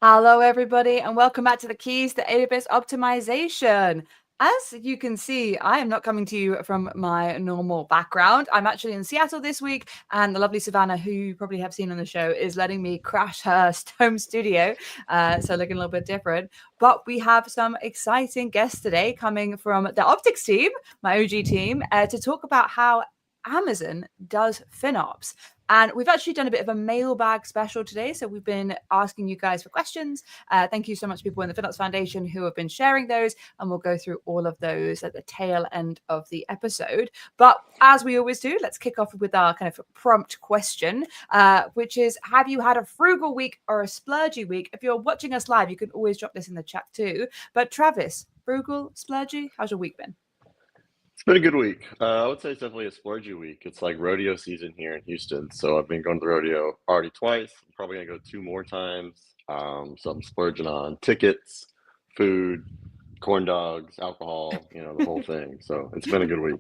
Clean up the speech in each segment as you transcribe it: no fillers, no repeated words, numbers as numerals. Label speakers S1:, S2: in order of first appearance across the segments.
S1: Hello, everybody, and welcome back to the Keys to AWS Optimization. As you can see, I am not coming to you from my normal background. I'm actually in Seattle this week, and the lovely Savannah, who you probably have seen on the show, is letting me crash her home studio, so looking a little bit different. But we have some exciting guests today coming from the Optics team, my OG team, to talk about how Amazon does FinOps. And we've actually done a bit of a mailbag special today. So we've been asking you guys for questions. Thank you so much, people in the Finops Foundation who have been sharing those. And we'll go through all of those at the tail end of the episode. But as we always do, let's kick off with our kind of prompt question, which is, have you had a frugal week or a splurgy week? If you're watching us live, you can always drop this in the chat too. But Travis, frugal, splurgy, how's your week been?
S2: It's been a good week. I would say it's definitely a splurgy week. It's like rodeo season here in Houston, so I've been going to the rodeo already twice. I'm probably gonna go two more times. So I'm splurging on tickets, food, corn dogs, alcohol, the whole thing. So it's been a good week.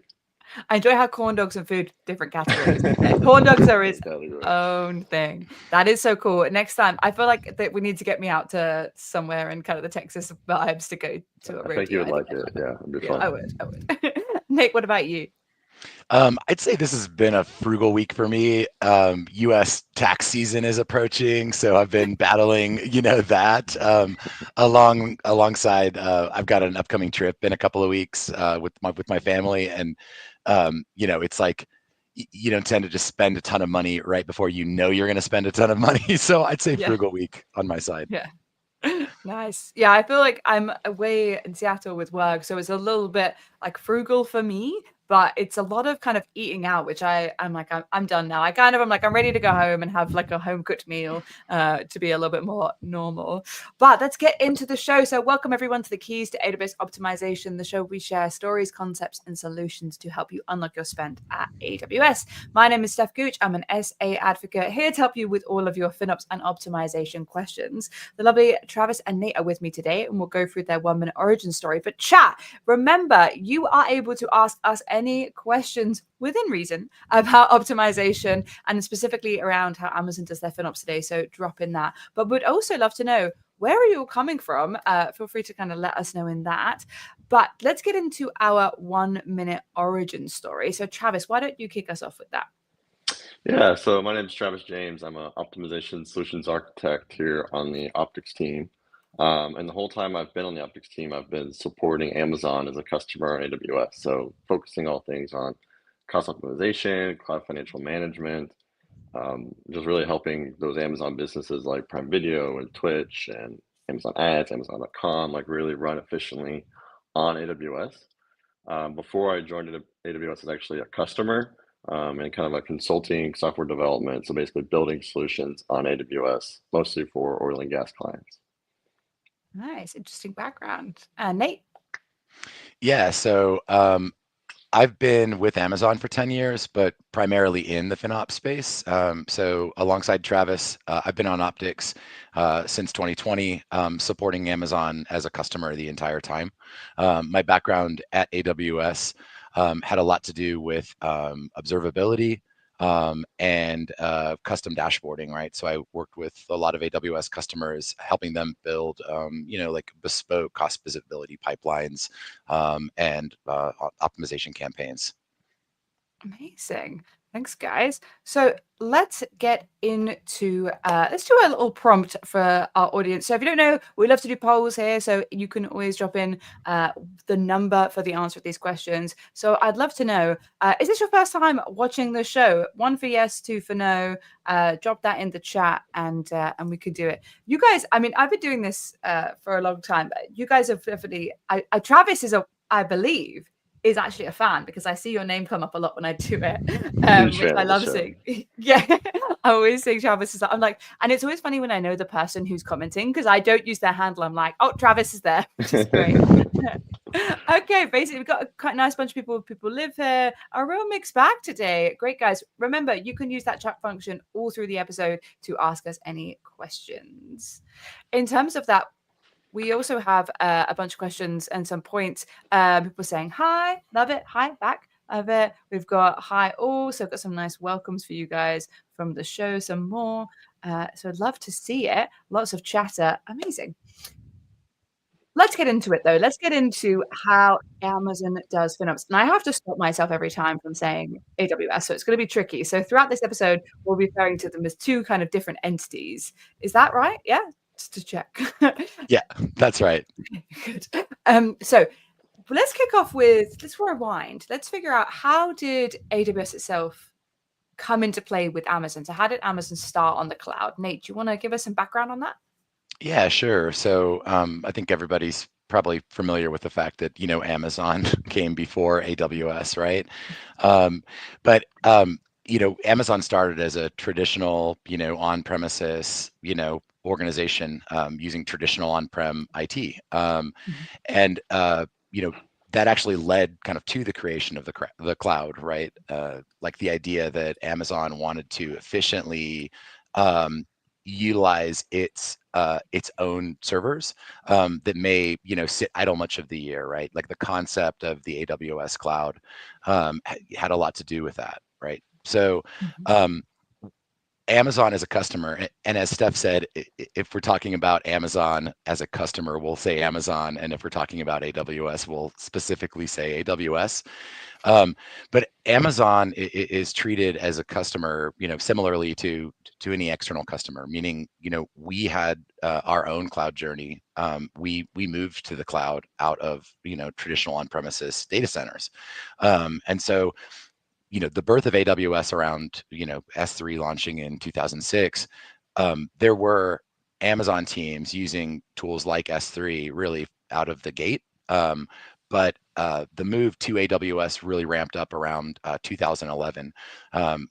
S1: I enjoy how corn dogs and food, different categories. Corn dogs are his
S2: Category.
S1: own thing. That is so cool. Next time, I feel like that we need to get me out to somewhere in kind of the Texas vibes to go to a rodeo.
S2: I think you would like it. Yeah, it'd be fun.
S1: I would. Nate, what about you?
S3: I'd say this has been a frugal week for me. U.S. tax season is approaching, so I've been battling, that alongside. I've got an upcoming trip in a couple of weeks with my family, and it's like you don't tend to just spend a ton of money right before you're going to spend a ton of money. So I'd say frugal week on my side.
S1: Yeah. Nice. Yeah, I feel like I'm away in Seattle with work, so it's a little bit like frugal for me, but it's a lot of kind of eating out, which I'm like, I'm done now. I'm like, I'm ready to go home and have like a home cooked meal to be a little bit more normal. But let's get into the show. So welcome everyone to the Keys to AWS Optimization, the show we share stories, concepts, and solutions to help you unlock your spend at AWS. My name is Steph Gooch. I'm an SA advocate here to help you with all of your FinOps and optimization questions. The lovely Travis and Nate are with me today, and we'll go through their 1-minute origin story. But chat, remember, you are able to ask us any questions within reason about optimization and specifically around how Amazon does their FinOps today. So drop in that. But we'd also love to know, where are you all coming from? Feel free to kind of let us know in that. But let's get into our 1-minute origin story. So Travis, why don't you kick us off with that?
S2: Yeah, so my name is Travis James. I'm an optimization solutions architect here on the Optics team. And the whole time I've been on the Optics team, I've been supporting Amazon as a customer on AWS. So focusing all things on cost optimization, cloud financial management, just really helping those Amazon businesses like Prime Video and Twitch and Amazon Ads, Amazon.com, like really run efficiently on AWS. Before I joined AWS as actually a customer and kind of a consulting software development. So basically building solutions on AWS, mostly for oil and gas clients.
S1: Nice, interesting background. Nate?
S3: Yeah, so I've been with Amazon for 10 years, but primarily in the FinOps space. So alongside Travis, I've been on Optics since 2020, supporting Amazon as a customer the entire time. My background at AWS had a lot to do with observability and custom dashboarding, right? So I worked with a lot of AWS customers, helping them build, like bespoke cost visibility pipelines and optimization campaigns.
S1: Amazing. Thanks, guys. So let's get into, let's do a little prompt for our audience. So if you don't know, we love to do polls here. So you can always drop in the number for the answer to these questions. So I'd love to know, is this your first time watching the show? 1 for yes, 2 for no. Drop that in the chat and we could do it. You guys, I mean, I've been doing this for a long time. You guys have definitely, Travis is I believe, is actually a fan because I see your name come up a lot when I do it, which I love seeing. Yeah, I always see Travis is. I'm like, and it's always funny when I know the person who's commenting because I don't use their handle. I'm like, oh, Travis is there, which is great. Okay, basically we've got a quite nice bunch of people. People live here. A real mixed bag today. Great, guys. Remember, you can use that chat function all through the episode to ask us any questions. In terms of that, we also have a bunch of questions and some points. People saying hi, love it, hi, back. of it. We've got hi all, so I've got some nice welcomes for you guys from the show, some more. So I'd love to see it. Lots of chatter. Amazing. Let's get into it though. Let's get into how Amazon does FinOps. And I have to stop myself every time from saying AWS, so it's going to be tricky. So throughout this episode, we'll be referring to them as two kind of different entities. Is that right? Yeah, just to check.
S3: Yeah, that's right.
S1: Good. So let's kick off with, let's rewind. Let's figure out, how did AWS itself come into play with Amazon? So how did Amazon start on the cloud? Nate, do you want to give us some background on that?
S3: Yeah, sure. So I think everybody's probably familiar with the fact that, Amazon came before AWS, right? But Amazon started as a traditional, on-premises, organization using traditional on-prem IT. And that actually led kind of to the creation of the cloud, right? Like the idea that Amazon wanted to efficiently utilize its own servers that may sit idle much of the year, right? Like the concept of the AWS cloud had a lot to do with that, right? So Amazon as a customer, and as Steph said, if we're talking about Amazon as a customer, we'll say Amazon, and if we're talking about AWS, we'll specifically say AWS. But Amazon is treated as a customer, similarly to any external customer, meaning, we had our own cloud journey. We moved to the cloud out of, traditional on-premises data centers. And so, the birth of AWS around, S3 launching in 2006, there were Amazon teams using tools like S3 really out of the gate. But the move to AWS really ramped up around 2011,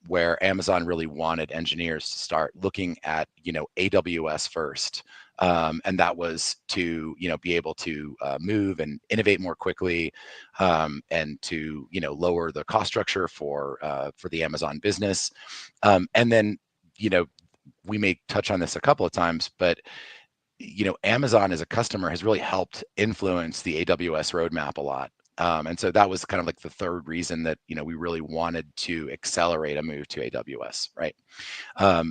S3: where Amazon really wanted engineers to start looking at, AWS first. And that was to, be able to move and innovate more quickly, and to, lower the cost structure for the Amazon business. And then, we may touch on this a couple of times, but Amazon as a customer has really helped influence the AWS roadmap a lot. And so that was kind of like the third reason that, we really wanted to accelerate a move to AWS, right?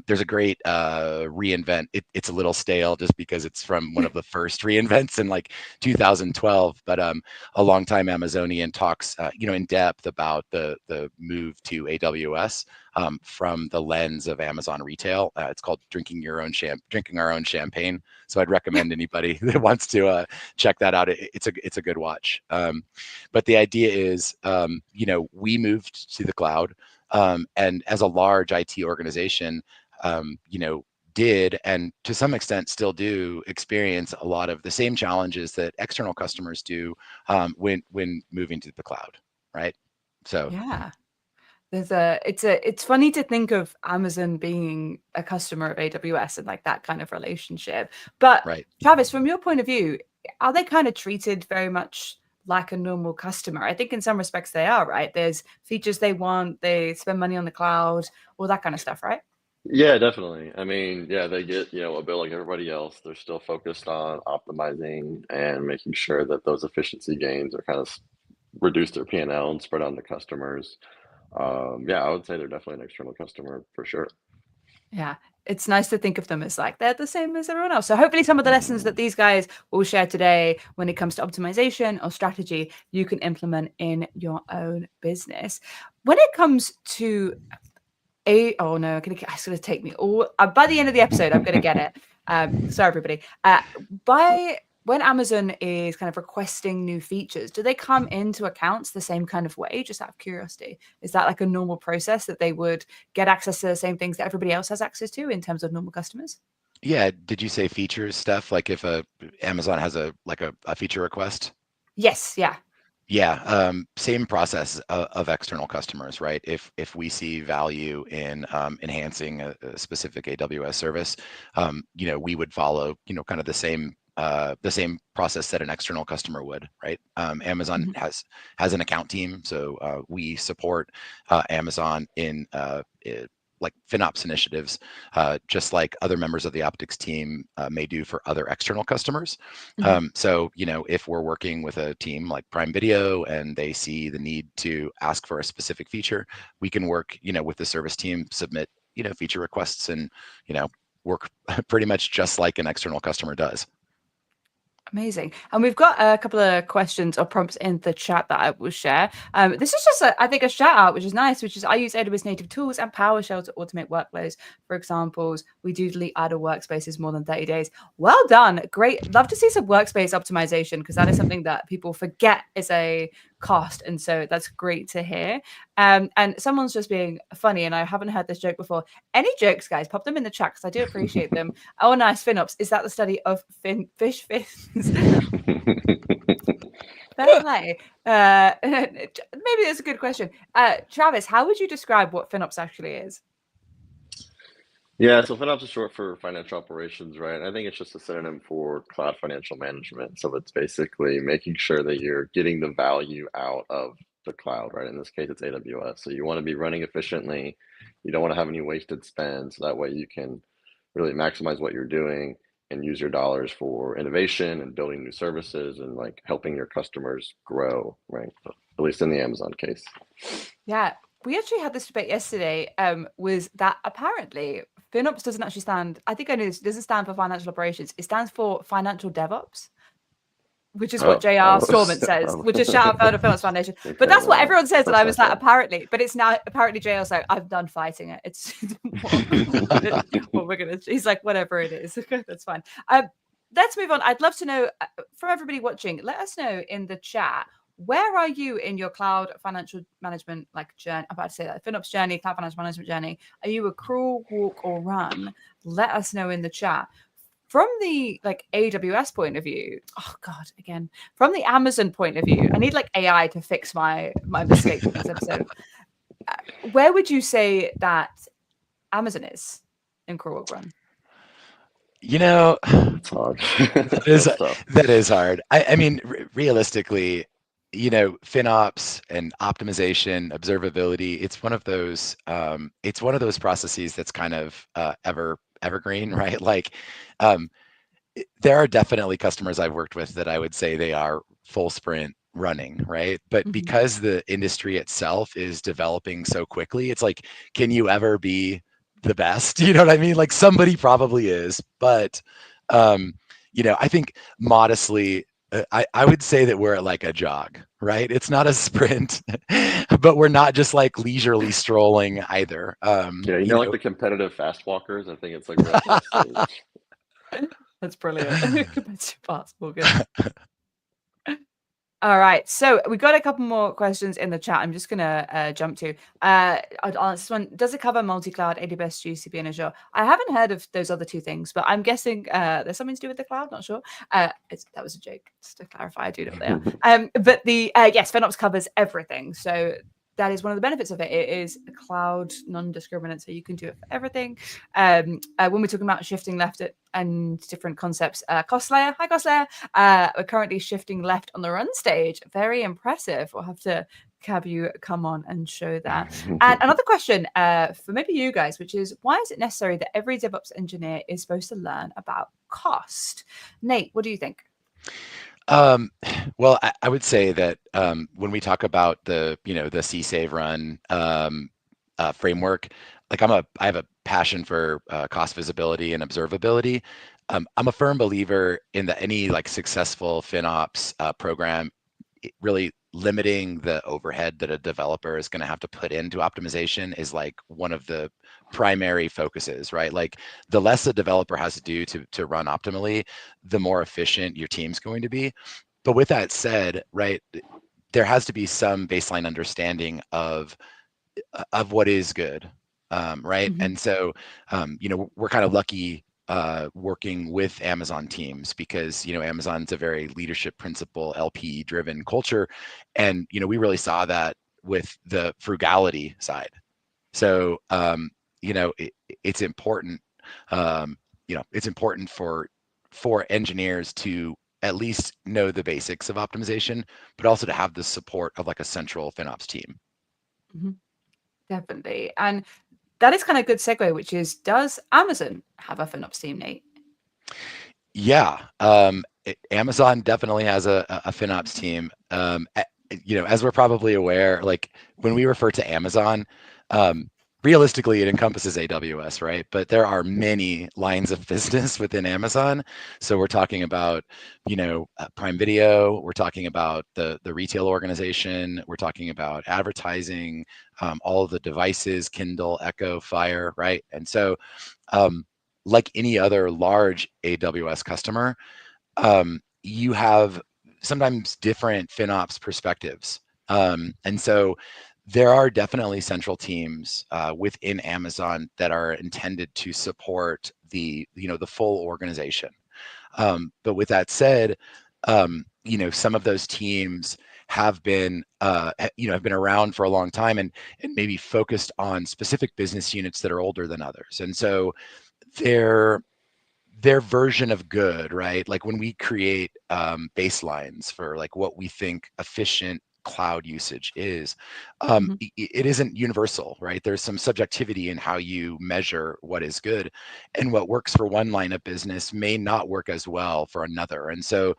S3: There's a great reInvent. It's a little stale just because it's from one of the first reInvents in like 2012, but a longtime Amazonian talks, in depth about the move to AWS from the lens of Amazon retail. It's called drinking our own champagne. So I'd recommend anybody that wants to check that out. It's a good watch. But the idea is, we moved to the cloud. And as a large IT organization, did, and to some extent still do, experience a lot of the same challenges that external customers do when moving to the cloud, right? So
S1: Yeah. It's funny to think of Amazon being a customer of AWS and like that kind of relationship. But
S3: right.
S1: Travis, from your point of view, are they kind of treated very much like a normal customer? I think in some respects they are, right? There's features they want, they spend money on the cloud, all that kind of stuff, right?
S2: Yeah, definitely. I mean, yeah, they get, a bill like everybody else. They're still focused on optimizing and making sure that those efficiency gains are kind of reduce their P&L and spread on the customers. Yeah, I would say they're definitely an external customer for sure.
S1: Yeah, it's nice to think of them as like they're the same as everyone else. So hopefully some of the lessons that these guys will share today when it comes to optimization or strategy, you can implement in your own business. When it comes to oh no, it's gonna take me all by the end of the episode, I'm gonna get it. Sorry everybody. By when Amazon is kind of requesting new features, do they come into accounts the same kind of way? Just out of curiosity, is that like a normal process that they would get access to the same things that everybody else has access to in terms of normal customers?
S3: Yeah, did you say features stuff? Like if Amazon has a feature request?
S1: Yes, yeah.
S3: Yeah, same process of external customers, right? If we see value in enhancing a specific AWS service, we would follow, kind of the same process that an external customer would, right? Amazon
S1: Mhm.
S3: has an account team, so we support Amazon in like FinOps initiatives, just like other members of the optics team may do for other external customers. So, if we're working with a team like Prime Video and they see the need to ask for a specific feature, we can work, with the service team, submit, feature requests, and, work pretty much just like an external customer does.
S1: Amazing. And we've got a couple of questions or prompts in the chat that I will share. This is just, I think, a shout out, which is nice, which is I use AWS native tools and PowerShell to automate workflows. For examples, we do delete idle workspaces more than 30 days. Well done. Great. Love to see some workspace optimization, because that is something that people forget is a cost. And so that's great to hear. And someone's just being funny, and I haven't heard this joke before. Any jokes, guys, pop them in the chat because I do appreciate them. Oh, nice. Finops. Is that the study of fish fins? Fair play. Maybe that's a good question. Travis, how would you describe what FinOps actually is?
S2: Yeah, so FinOps is short for financial operations, right? I think it's just a synonym for cloud financial management. So it's basically making sure that you're getting the value out of the cloud, right? In this case, it's AWS. So you want to be running efficiently. You don't want to have any wasted spend. So that way you can really maximize what you're doing and use your dollars for innovation and building new services and like helping your customers grow, right? At least in the Amazon case.
S1: Yeah, we actually had this debate yesterday. Was that apparently FinOps doesn't actually stand, I think I knew this, doesn't stand for financial operations. It stands for financial DevOps, which is what JR Stormont says, which is shout out to FinOps Foundation. But that's what everyone says. And I was like, apparently, but it's now apparently JR's like, I've done fighting it. It's what we're going to, he's like, whatever it is. That's fine. Let's move on. I'd love to know from everybody watching, let us know in the chat, where are you in your cloud financial management journey? I'm about to say that FinOps journey, cloud financial management journey. Are you a crawl, walk, or run? Let us know in the chat. From the AWS point of view, oh god, again, from the Amazon point of view, I need AI to fix my mistake in this episode. Where would you say that Amazon is in crawl, walk, run?
S2: It's hard.
S3: That is hard. I mean, realistically, FinOps and optimization, observability, it's one of those processes that's kind of evergreen, right? There are definitely customers I've worked with that I would say they are full sprint running, right? But because the industry itself is developing so quickly, it's like, can you ever be the best? You know what I mean? Somebody probably is, but I think modestly, I would say that we're at a jog, right? It's not a sprint, but we're not just leisurely strolling either.
S2: Like the competitive fast walkers. I think it's we're at that stage.
S1: That's brilliant. Competitive fast walkers. All right, so we got a couple more questions in the chat. I'm just gonna jump to. I'll answer this one. Does it cover multi-cloud, AWS, GCP, and Azure? I haven't heard of those other two things, but I'm guessing there's something to do with the cloud. Not sure. That was a joke, just to clarify. I do know what they are. But the yes, FinOps covers everything. So that is one of the benefits of it. It is a cloud non-discriminate, so you can do it for everything. When we're talking about shifting left and different concepts, cost layer, high cost layer, we're currently shifting left on the run stage. Very impressive. We'll have to have you come on and show that. And another question for maybe you guys, which is, why is it necessary that every DevOps engineer is supposed to learn about cost? Nate, what do you think?
S3: Well, I would say that when we talk about the C-Save Run framework, I have a passion for cost visibility and observability. I'm a firm believer in that any successful FinOps program really limiting the overhead that a developer is going to have to put into optimization is one of the primary focuses, right? The less a developer has to do to run optimally, the more efficient your team's going to be. But with that said, right, there has to be some baseline understanding of what is good, right? And so, we're kind of lucky working with Amazon teams because Amazon's a very leadership principle, LP driven culture, and we really saw that with the frugality side. So it's important it's important for engineers to at least know the basics of optimization, but also to have the support of a central FinOps team.
S1: Definitely. And that is kind of a good segue, which is, does Amazon have a FinOps team, Nate?
S3: Yeah, Amazon definitely has a FinOps team. As we're probably aware, like when we refer to Amazon, realistically it encompasses AWS, right? But there are many lines of business within Amazon. So we're talking about, Prime Video. We're talking about the retail organization. We're talking about advertising, all of the devices, Kindle, Echo, Fire, right? And so, like any other large AWS customer, you have sometimes different FinOps perspectives. And so there are definitely central teams within Amazon that are intended to support the full organization. But with that said, some of those teams have been around for a long time and maybe focused on specific business units that are older than others. And so their version of good, right? Like when we create baselines for like what we think efficient cloud usage is, it isn't universal, right? There's some subjectivity in how you measure what is good, and what works for one line of business may not work as well for another. And so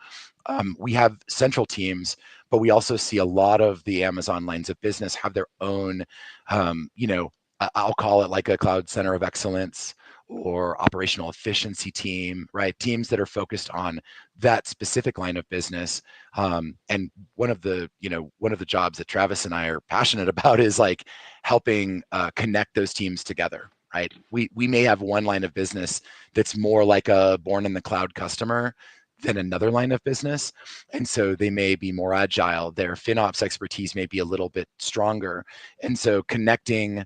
S3: we have central teams, but we also see a lot of the Amazon lines of business have their own, I'll call it like a cloud center of excellence or operational efficiency team, right? Teams that are focused on that specific line of business. And one of the jobs that Travis and I are passionate about is like helping connect those teams together, right? We may have one line of business that's more like a born in the cloud customer than another line of business. And so they may be more agile. Their FinOps expertise may be a little bit stronger. And so connecting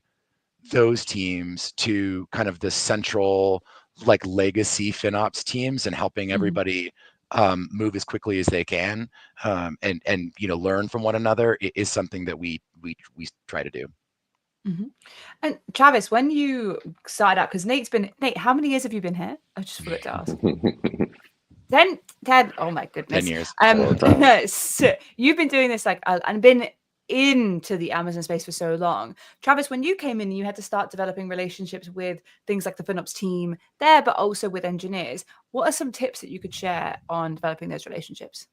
S3: those teams to kind of the central like legacy FinOps teams and helping everybody move as quickly as they can and learn from one another is something that we try to do.
S1: And Travis, when you started out, because Nate, how many years have you been here? I just forgot to ask. 10, oh my goodness.
S3: 10 years.
S1: So you've been doing this and been into the Amazon space for so long. Travis, when you came in, you had to start developing relationships with things like the FinOps team there, but also with engineers. What are some tips that you could share on developing those relationships?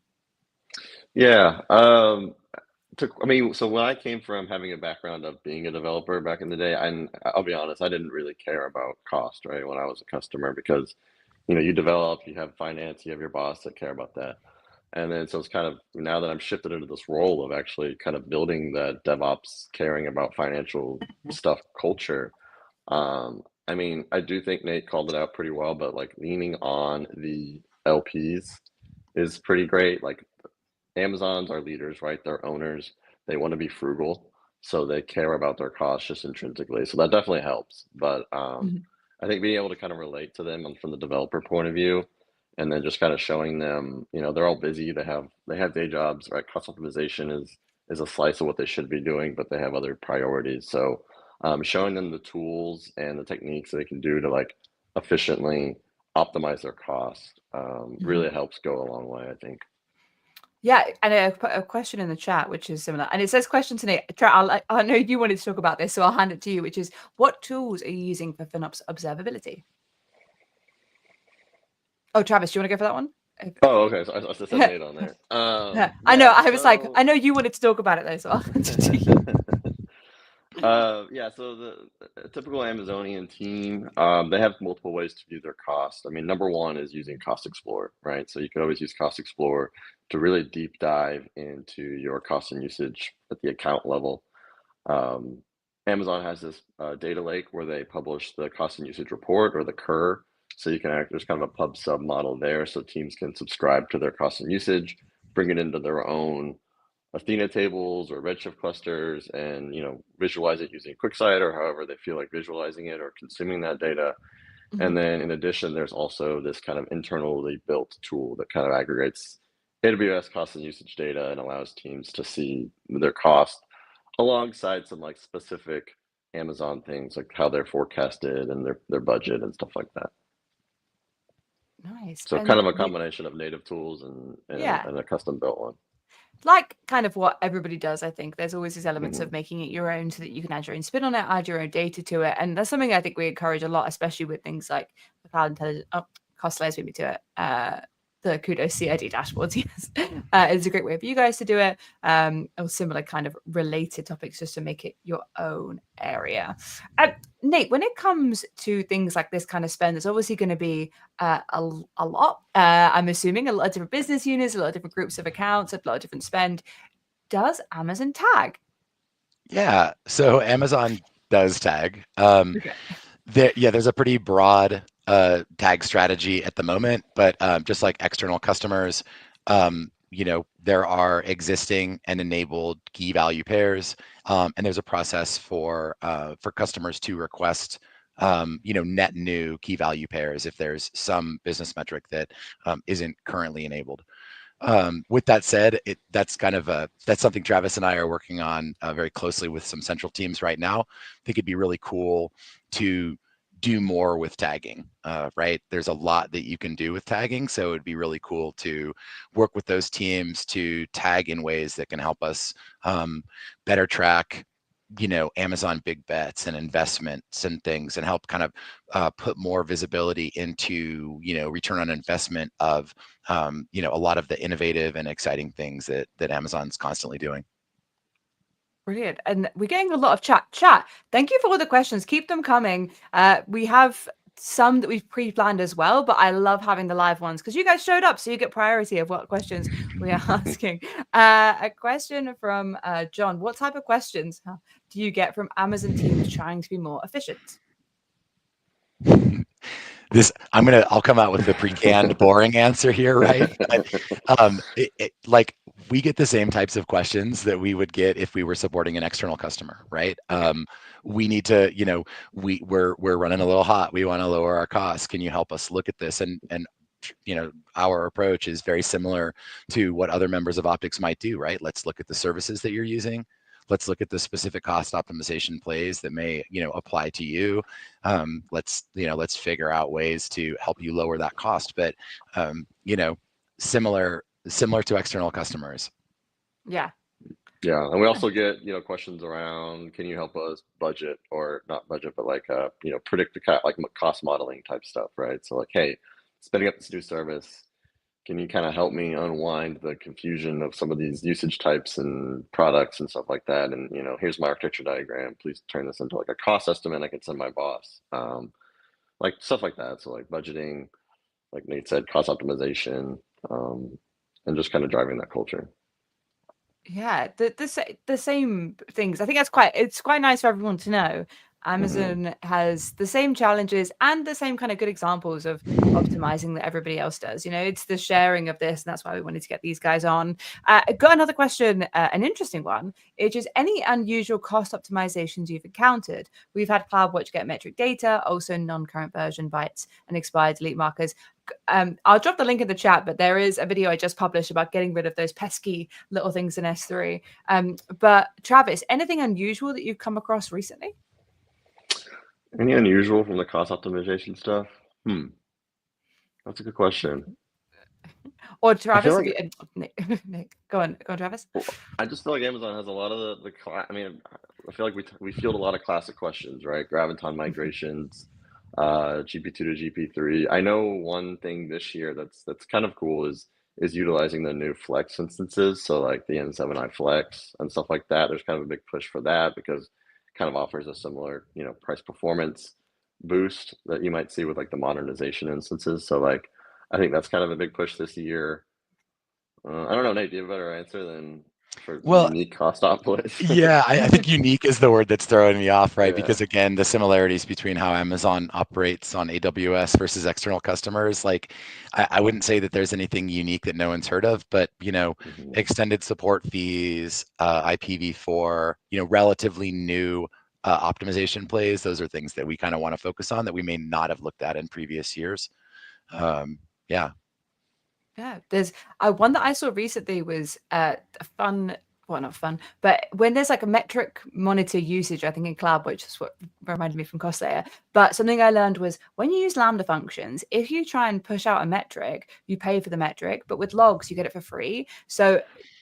S2: Yeah. So when I came from having a background of being a developer back in the day, and I'll be honest, I didn't really care about cost, right, when I was a customer because, you develop, you have finance, you have your boss that care about that. And then so it's kind of now that I'm shifted into this role of actually kind of building that DevOps caring about financial stuff culture. I do think Nate called it out pretty well, but like leaning on the LPs is pretty great. Like Amazon's our leaders, right? They're owners. They want to be frugal, so they care about their costs just intrinsically. So that definitely helps. But I think being able to kind of relate to them from the developer point of view, and then just kind of showing them, they're all busy. They have day jobs, right? Cost optimization is a slice of what they should be doing, but they have other priorities. So showing them the tools and the techniques they can do to like efficiently optimize their cost really helps go a long way, I think.
S1: Yeah, and I put a question in the chat, which is similar. And it says, question to Nate. I know you wanted to talk about this, so I'll hand it to you, which is, what tools are you using for FinOps observability? Oh, Travis, do you want to go for that one?
S2: Oh, okay. So I said Nate on there.
S1: I know. I was like, I know you wanted to talk about it though, so I'll hand it to you.
S2: So the typical Amazonian team, they have multiple ways to view their cost. Number one is using Cost Explorer, right? So you can always use Cost Explorer to really deep dive into your cost and usage at the account level. Amazon has this data lake where they publish the cost and usage report, or the CUR. So there's kind of a pub sub model there, so teams can subscribe to their cost and usage, bring it into their own Athena tables or Redshift clusters, and visualize it using QuickSight or however they feel like visualizing it or consuming that data. And then in addition, there's also this kind of internally built tool that kind of aggregates AWS cost and usage data and allows teams to see their cost alongside some like specific Amazon things, like how they're forecasted and their budget and stuff like that.
S1: Nice.
S2: So kind of a combination of native tools and a custom built one.
S1: like kind of what everybody does. I think there's always these elements
S2: Mhm.
S1: of making it your own so that you can add your own spin on it, add your own data to it. And that's something I think we encourage a lot, especially with things like the cloud intelligence. Oh, cost layers beat me to it. The Kudos CID dashboards, yes. It's a great way for you guys to do it. Or similar kind of related topics just to make it your own area. Nate, when it comes to things like this kind of spend, there's obviously going to be a lot. I'm assuming a lot of different business units, a lot of different groups of accounts, a lot of different spend. Does Amazon tag?
S3: Yeah, so Amazon does tag.
S1: Okay.
S3: There's a pretty broad tag strategy at the moment, but just like external customers, there are existing and enabled key value pairs, and there's a process for customers to request net new key value pairs if there's some business metric that isn't currently enabled. With that said, that's something Travis and I are working on very closely with some central teams right now. I think it'd be really cool to do more with tagging, right? There's a lot that you can do with tagging, so it'd be really cool to work with those teams to tag in ways that can help us better track Amazon big bets and investments and things, and help kind of put more visibility into return on investment of a lot of the innovative and exciting things that Amazon's constantly doing.
S1: Brilliant. And we're getting a lot of chat. Thank you for all the questions. Keep them coming. We have some that we've pre-planned as well, but I love having the live ones because you guys showed up, so you get priority of what questions we are asking. A question from John. What type of questions do you get from Amazon teams trying to be more efficient?
S3: I'll come out with the pre-canned boring answer here, right? But, like we get the same types of questions that we would get if we were supporting an external customer, right? We need to, we're running a little hot. We want to lower our costs. Can you help us look at this? And our approach is very similar to what other members of Optics might do, right? Let's look at the services that you're using. Let's look at the specific cost optimization plays that may, apply to you. Let's figure out ways to help you lower that cost. But, similar to external customers.
S1: Yeah.
S2: Yeah, and we also get questions around, can you help us budget, or not budget, but like predict the like cost modeling type stuff, right? So like, hey, spinning up this new service, can you kind of help me unwind the confusion of some of these usage types and products and stuff like that? And here's my architecture diagram. Please turn this into like a cost estimate I can send my boss. Like stuff like that. So like budgeting, like Nate said, cost optimization, and just kind of driving that culture.
S1: Yeah, the same things. I think it's quite nice for everyone to know. Amazon has the same challenges and the same kind of good examples of optimizing that everybody else does. It's the sharing of this, and that's why we wanted to get these guys on. I got another question, an interesting one, which is any unusual cost optimizations you've encountered? We've had CloudWatch get metric data, also non-current version bytes and expired delete markers. I'll drop the link in the chat, but there is a video I just published about getting rid of those pesky little things in S3. But Travis, anything unusual that you've come across recently?
S2: Any unusual from the cost optimization stuff? That's a good question.
S1: Or Travis,
S2: like,
S1: if you, Nick, go on, Travis.
S2: I just feel like Amazon has a lot of I mean, I feel like we field a lot of classic questions, right? Graviton migrations, GP2 to GP3. I know one thing this year that's kind of cool is utilizing the new Flex instances. So like the N7i Flex and stuff like that. There's kind of a big push for that because it kind of offers a similar, price performance boost that you might see with like the modernization instances. So like, I think that's kind of a big push this year. I don't know, Nate, do you have a better answer than for
S3: Well,
S2: unique cost outputs?
S3: Yeah, I think unique is the word that's throwing me off, right?
S2: Yeah.
S3: Because again, the similarities between how Amazon operates on AWS versus external customers, like I wouldn't say that there's anything unique that no one's heard of, but extended support fees, IPv4, relatively new optimization plays. Those are things that we kind of want to focus on that we may not have looked at in previous years. Yeah.
S1: Yeah, there's one that I saw recently was a fun, well, not fun, but when there's like a metric monitor usage, I think in Cloud, which is what reminded me from cost layer. But something I learned was when you use Lambda functions, if you try and push out a metric, you pay for the metric, but with logs, you get it for free. So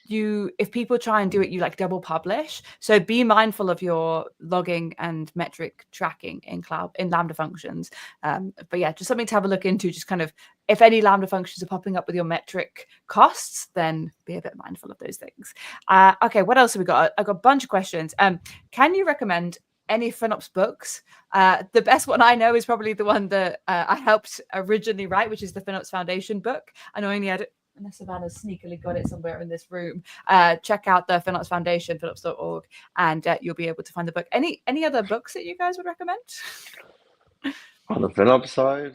S1: if people try and do it, you like double publish. So be mindful of your logging and metric tracking in Lambda functions. But yeah, just something to have a look into. Just kind of, if any Lambda functions are popping up with your metric costs, then be a bit mindful of those things. Okay, what else have we got? I've got a bunch of questions. Can you recommend any FinOps books? The best one I know is probably the one that I helped originally write, which is the FinOps Foundation book. I know I only had it, unless Savannah's sneakily got it somewhere in this room. Check out the FinOps Foundation, finops.org, and you'll be able to find the book. Any other books that you guys would recommend?
S2: On the FinOps side,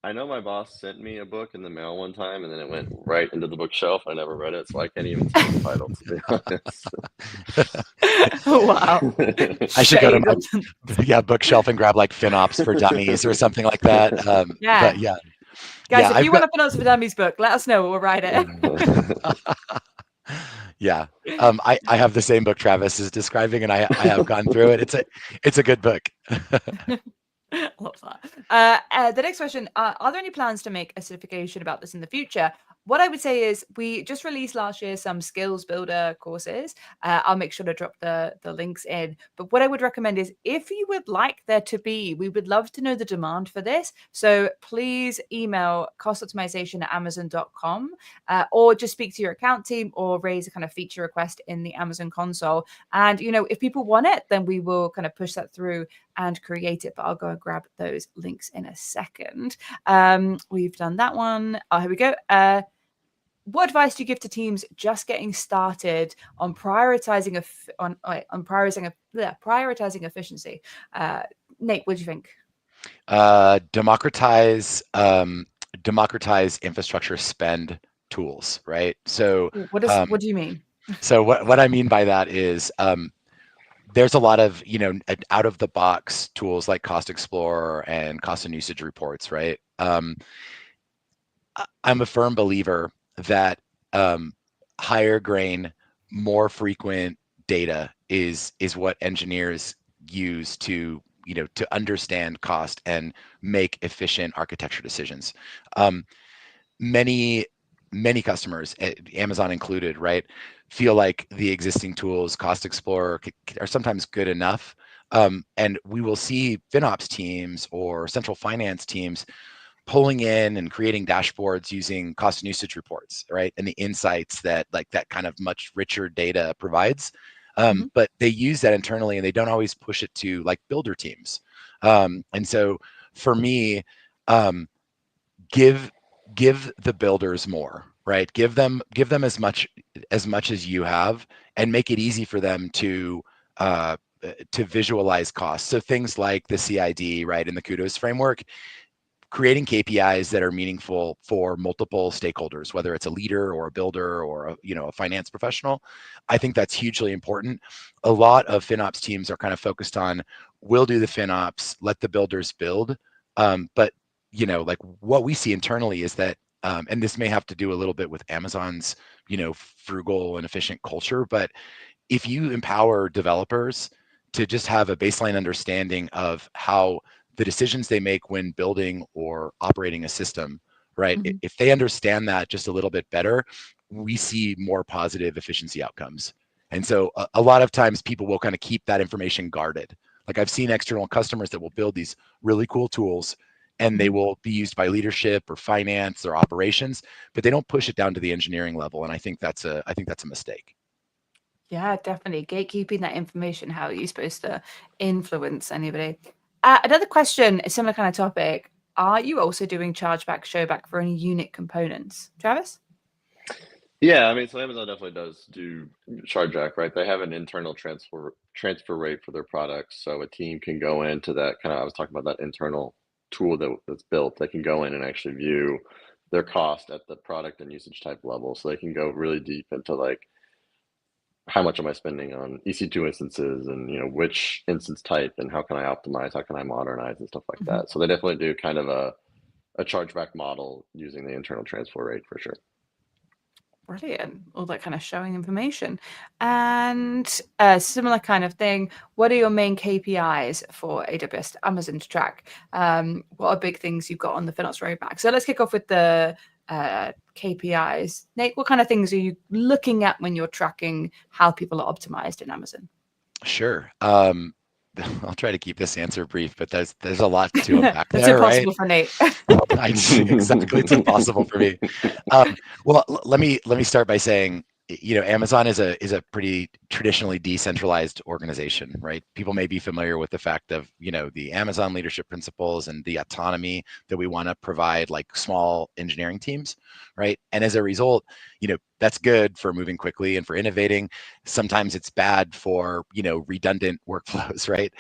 S2: I know my boss sent me a book in the mail one time, and then it went right into the bookshelf. I never read it, so I can't even tell you the title, to be honest.
S1: Wow.
S3: I should go to
S1: Shade.
S3: my bookshelf and grab like FinOps for Dummies or something like that.
S1: Yeah.
S3: But yeah.
S1: Guys,
S3: Yeah,
S1: if you want a FinOps for Dummies book, let us know. We'll write it.
S3: Yeah. I have the same book Travis is describing, and I have gone through it. It's a good book.
S1: Love that. The next question, are there any plans to make a certification about this in the future? What I would say is we just released last year some skills builder courses. I'll make sure to drop the links in. But what I would recommend is if you would like there to be, we would love to know the demand for this. So please email costoptimization@amazon.com or just speak to your account team or raise a kind of feature request in the Amazon console. And, if people want it, then we will kind of push that through and create it, but I'll go and grab those links in a second. We've done that one. Oh, here we go. What advice do you give to teams just getting started on prioritizing prioritizing efficiency? Nate, what do you think?
S3: Democratize infrastructure spend tools, right? So
S1: what do you mean?
S3: So what I mean by that is there's a lot of out of the box tools like Cost Explorer and cost and usage reports, right? I'm a firm believer that higher grain, more frequent data is what engineers use to understand cost and make efficient architecture decisions. Many customers, Amazon included, right, feel like the existing tools, Cost Explorer, are sometimes good enough. And we will see FinOps teams or central finance teams pulling in and creating dashboards using cost and usage reports, right? And the insights that that kind of much richer data provides. But they use that internally and they don't always push it to like builder teams. And so for me, give the builders more, right? Give them as much as you have, and make it easy for them to visualize costs. So things like the CID, right, and the Kudos framework, creating KPIs that are meaningful for multiple stakeholders, whether it's a leader or a builder or a finance professional. I think that's hugely important. A lot of FinOps teams are kind of focused on, we'll do the FinOps, let the builders build. But like what we see internally is that, and this may have to do a little bit with Amazon's, frugal and efficient culture, but if you empower developers to just have a baseline understanding of how the decisions they make when building or operating a system, right? If they understand that just a little bit better, we see more positive efficiency outcomes. And so a lot of times people will kind of keep that information guarded. Like I've seen external customers that will build these really cool tools and they will be used by leadership or finance or operations, but they don't push it down to the engineering level. And I think that's a mistake.
S1: Yeah, definitely. Gatekeeping that information, how are you supposed to influence anybody? Another question, a similar kind of topic. Are you also doing chargeback, showback for any unit components? Travis?
S2: Yeah, I mean, so Amazon definitely does do chargeback, right? They have an internal transfer rate for their products, so a team can go into that kind of, I was talking about that internal tool that's built. They can go in and actually view their cost at the product and usage type level, so they can go really deep into like, how much am I spending on EC2 instances, and which instance type, and how can I optimize, how can I modernize, and stuff like that. So they definitely do kind of a chargeback model using the internal transfer rate for sure.
S1: Brilliant. All that kind of showing information. And a similar kind of thing, what are your main KPIs for AWS to Amazon to track? What are big things you've got on the Finops roadmap? So let's kick off with the KPIs. Nate, what kind of things are you looking at when you're tracking how people are optimized in Amazon?
S3: Sure. I'll try to keep this answer brief, but there's a lot to unpack
S1: That's
S3: there, right?
S1: impossible for Nate.
S3: Exactly, it's impossible for me. Well, let me start by saying, Amazon is a pretty traditionally decentralized organization, right? People may be familiar with the fact of, the Amazon leadership principles and the autonomy that we want to provide like small engineering teams, right? And as a result, that's good for moving quickly and for innovating. Sometimes it's bad for, redundant workflows, right?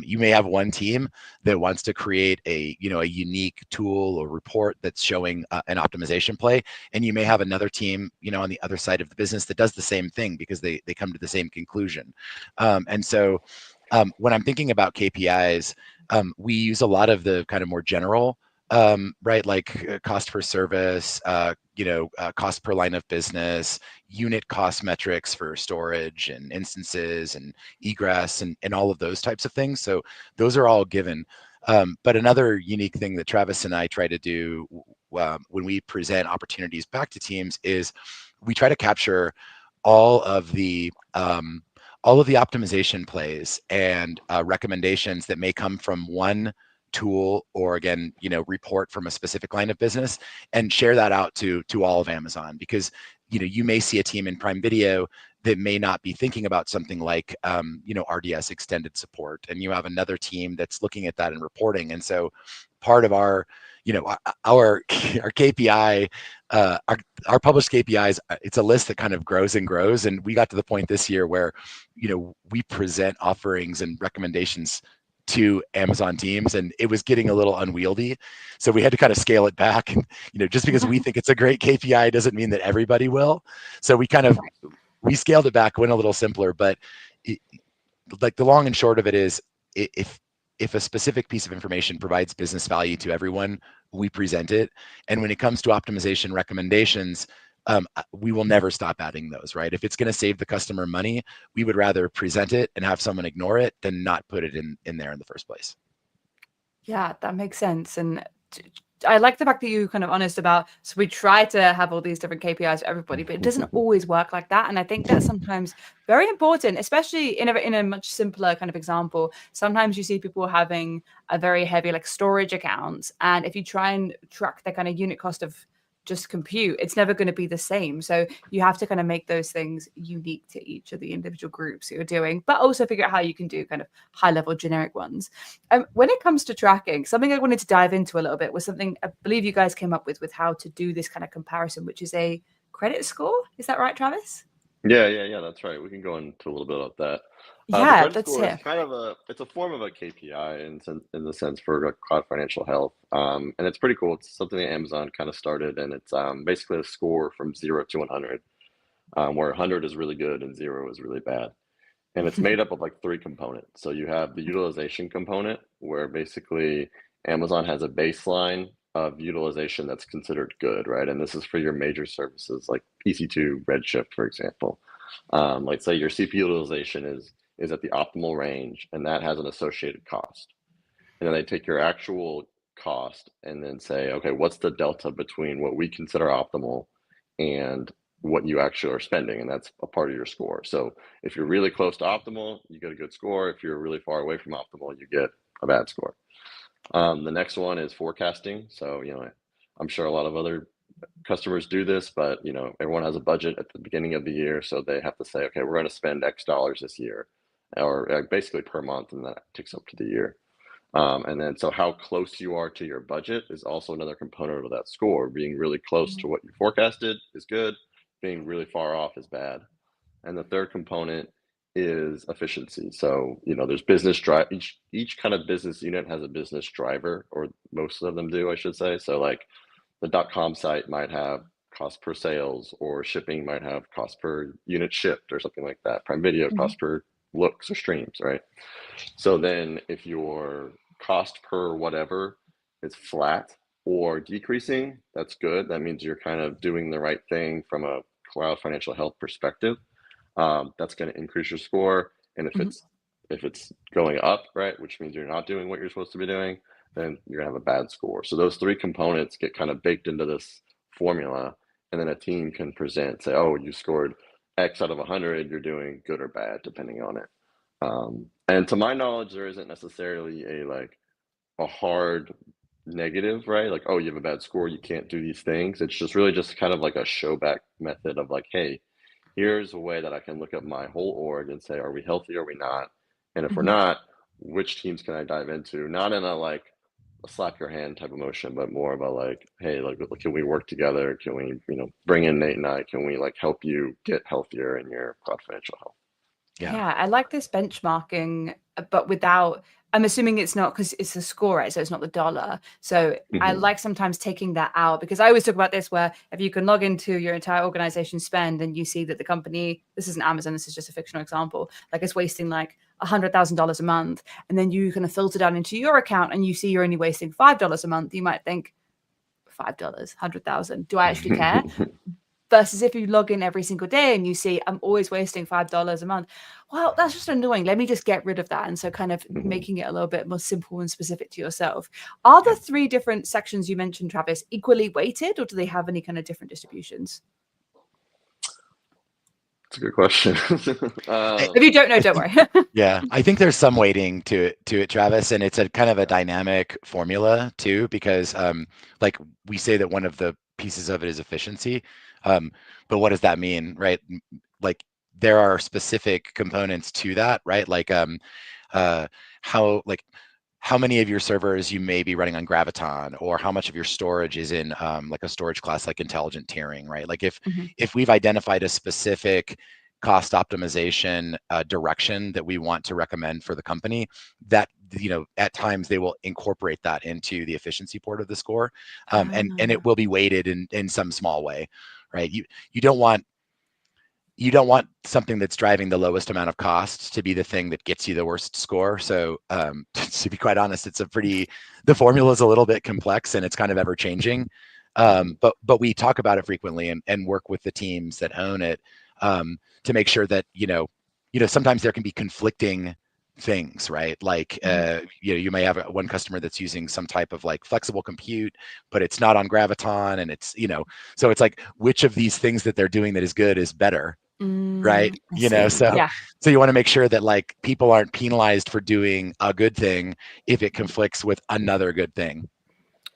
S3: You may have one team that wants to create a unique tool or report that's showing an optimization play, and you may have another team on the other side of the business that does the same thing because they come to the same conclusion. And so when I'm thinking about KPIs, we use a lot of the kind of more general, right, like cost per service, cost per line of business, unit cost metrics for storage and instances and egress and all of those types of things. So those are all given. But another unique thing that Travis and I try to do when we present opportunities back to teams is we try to capture all of the optimization plays and recommendations that may come from one tool or again report from a specific line of business and share that out to all of Amazon, because you may see a team in Prime Video that may not be thinking about something like RDS extended support, and you have another team that's looking at that and reporting. And so part of our our KPI, our published KPIs, it's a list that kind of grows and grows. And we got to the point this year where, we present offerings and recommendations to Amazon teams, and it was getting a little unwieldy. So we had to kind of scale it back. And, just because we think it's a great KPI doesn't mean that everybody will. So we scaled it back, went a little simpler, but like the long and short of it is, if a specific piece of information provides business value to everyone, we present it. And when it comes to optimization recommendations, we will never stop adding those, right? If it's going to save the customer money, we would rather present it and have someone ignore it than not put it in there in the first place.
S1: Yeah, that makes sense. And I like the fact that you kind of honest about, so we try to have all these different KPIs for everybody, but it doesn't always work like that. And I think that's sometimes very important, especially in a much simpler kind of example. Sometimes you see people having a very heavy like storage accounts, and if you try and track the kind of unit cost of just compute, it's never going to be the same. So you have to kind of make those things unique to each of the individual groups that you're doing, but also figure out how you can do kind of high level generic ones. When it comes to tracking, something I wanted to dive into a little bit was something I believe you guys came up with how to do this kind of comparison, which is a credit score. Is that right, Travis?
S2: Yeah, that's right. We can go into a little bit of that. The
S1: Yeah,
S2: credit
S1: let's
S2: score is
S1: hear.
S2: kind of it's a form of a KPI in the sense for cloud financial health. And it's pretty cool. It's something that Amazon kind of started, and it's basically a score from 0 to 100, where 100 is really good and 0 is really bad. And it's made up of like three components. So you have the utilization component, where basically Amazon has a baseline of utilization that's considered good, right? And this is for your major services like EC2, Redshift, for example. Like say your CPU utilization is at the optimal range, and that has an associated cost. And then they take your actual cost and then say, okay, what's the delta between what we consider optimal and what you actually are spending? And that's a part of your score. So if you're really close to optimal, you get a good score. If you're really far away from optimal, you get a bad score. The next one is forecasting. So, I'm sure a lot of other customers do this, but everyone has a budget at the beginning of the year, so they have to say, okay, we're going to spend X dollars this year, or basically per month, and that ticks up to the year. And then, so how close you are to your budget is also another component of that score. Being really close to what you forecasted is good. Being really far off is bad. And the third component is efficiency. So, there's business drive. Each kind of business unit has a business driver, or most of them do, I should say. So, like the .com site might have cost per sales, or shipping might have cost per unit shipped, or something like that. Prime Video cost per looks or streams, right? So then if your cost per whatever is flat or decreasing, that's good. That means you're kind of doing the right thing from a cloud financial health perspective, that's going to increase your score. And if it's going up, right, which means you're not doing what you're supposed to be doing, then you're gonna have a bad score. So those three components get kind of baked into this formula, and then a team can present, say, oh, you scored X out of 100, you're doing good or bad, depending on it. And to my knowledge, there isn't necessarily a hard negative, right? Like, oh, you have a bad score, you can't do these things. It's just really just kind of like a showback method of like, hey, here's a way that I can look at my whole org and say, are we healthy, or are we not? And if we're not, which teams can I dive into? Not in a slap your hand type of motion, but more of a like, hey, can we work together? Can we, bring in Nate and I? Can we help you get healthier in your cloud financial health?
S1: Yeah, I like this benchmarking, but without, I'm assuming it's not because it's the score, right? So it's not the dollar. So I like sometimes taking that out, because I always talk about this, where if you can log into your entire organization spend and you see that the company, this isn't Amazon, this is just a fictional example, like it's wasting like $100,000 a month, and then you kind of filter down into your account and you see you're only wasting $5 a month, you might think, $5, 100,000, do I actually care? Versus if you log in every single day and you see I'm always wasting $5 a month, well, that's just annoying. Let me just get rid of that. And so kind of making it a little bit more simple and specific to yourself. Are the three different sections you mentioned, Travis, equally weighted, or do they have any kind of different distributions?
S2: That's a good question.
S1: If you don't know, don't worry.
S3: Yeah, I think there's some weighting to it, Travis, and it's a kind of a dynamic formula too, because like we say that one of the pieces of it is efficiency, but what does that mean, right? Like there are specific components to that, right? Like how many of your servers you may be running on Graviton, or how much of your storage is in like a storage class like intelligent tiering, right? Like if we've identified a specific cost optimization direction that we want to recommend for the company, that at times they will incorporate that into the efficiency port of the score, and it will be weighted in some small way, right? You don't want something that's driving the lowest amount of costs to be the thing that gets you the worst score. So to be quite honest, the formula is a little bit complex and it's kind of ever changing. But we talk about it frequently and work with the teams that own it to make sure that, sometimes there can be conflicting things, right? Like, you may have one customer that's using some type of like flexible compute, but it's not on Graviton, and it's, so it's like, which of these things that they're doing that is good is better, right? So you want to make sure that like people aren't penalized for doing a good thing if it conflicts with another good thing.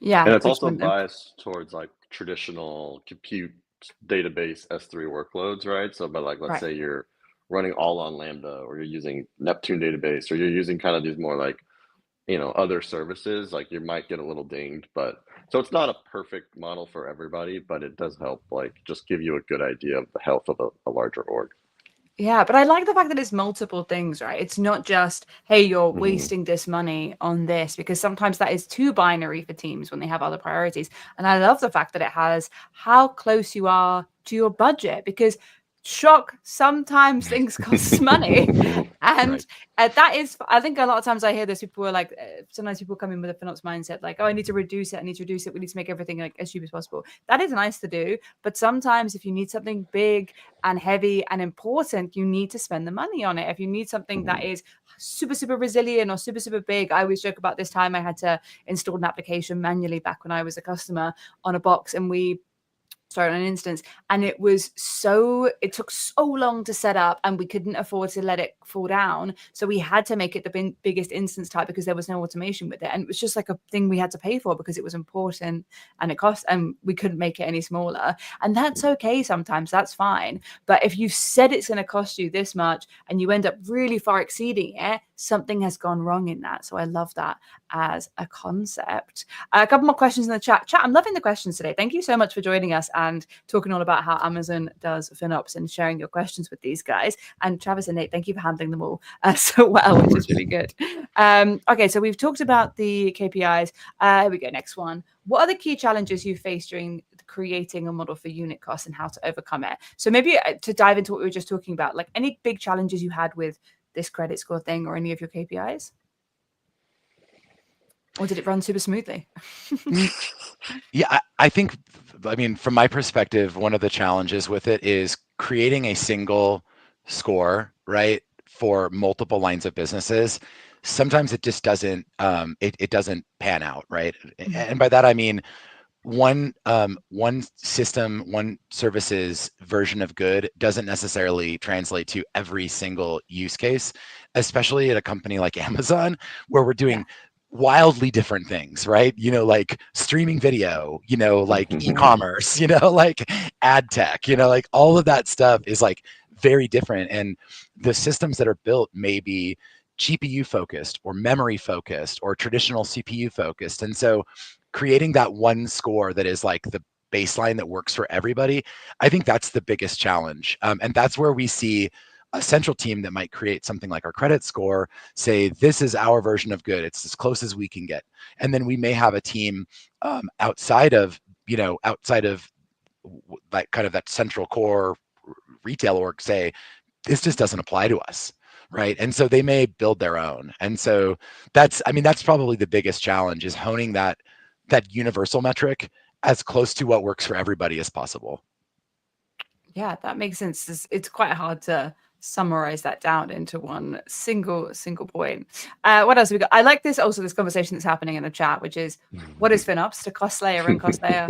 S1: Yeah.
S2: And it's also biased towards like traditional compute database S3 workloads, right? So, but like, let's say you're running all on Lambda, or you're using Neptune database, or you're using kind of these more like, other services, like you might get a little dinged. But so it's not a perfect model for everybody, but it does help like just give you a good idea of the health of a larger org.
S1: Yeah, but I like the fact that it's multiple things, right? It's not just, hey, you're wasting this money on this, because sometimes that is too binary for teams when they have other priorities. And I love the fact that it has how close you are to your budget, because shock, sometimes things cost money. And that is, I think a lot of times I hear this, people are like, sometimes people come in with a Finops mindset, like, oh, I need to reduce it. We need to make everything like as cheap as possible. That is nice to do. But sometimes if you need something big and heavy and important, you need to spend the money on it. If you need something that is super, super resilient or super, super big, I always joke about this time I had to install an application manually back when I was a customer on a box, and on an instance, and it took so long to set up, and we couldn't afford to let it fall down, so we had to make it the biggest instance type because there was no automation with it, and it was just like a thing we had to pay for because it was important and it cost, and we couldn't make it any smaller. And that's okay, sometimes that's fine. But if you said it's going to cost you this much and you end up really far exceeding it, something has gone wrong in that. So I love that as a concept. A couple more questions in the chat. I'm loving the questions today. Thank you so much for joining us and talking all about how Amazon does FinOps and sharing your questions with these guys. And Travis and Nate, thank you for handling them all so well, which is really good. Okay, so we've talked about the KPIs. Here we go. Next one. What are the key challenges you faced during creating a model for unit costs and how to overcome it? So maybe to dive into what we were just talking about, like any big challenges you had with this credit score thing or any of your KPIs? Or did it run super smoothly?
S3: Yeah, I think I mean, from my perspective, one of the challenges with it is creating a single score, right, for multiple lines of businesses. Sometimes it just doesn't it doesn't pan out, right? And by that I mean one system, one services version of good doesn't necessarily translate to every single use case, especially at a company like Amazon, where we're doing wildly different things, right? Like streaming video, like e-commerce, like ad tech, like all of that stuff is like very different. And the systems that are built may be GPU focused or memory focused or traditional CPU focused. And so creating that one score that is like the baseline that works for everybody, I think that's the biggest challenge. And that's where we see a central team that might create something like our credit score say, this is our version of good. It's as close as we can get. And then we may have a team outside of like kind of that central core retail org say, this just doesn't apply to us. Right. And so they may build their own. And so that's probably the biggest challenge, is honing that universal metric as close to what works for everybody as possible.
S1: Yeah, that makes sense. It's quite hard to summarize that down into one single point. What else have we got? I like this conversation that's happening in the chat, which is, what is FinOps to cost layer and cost layer?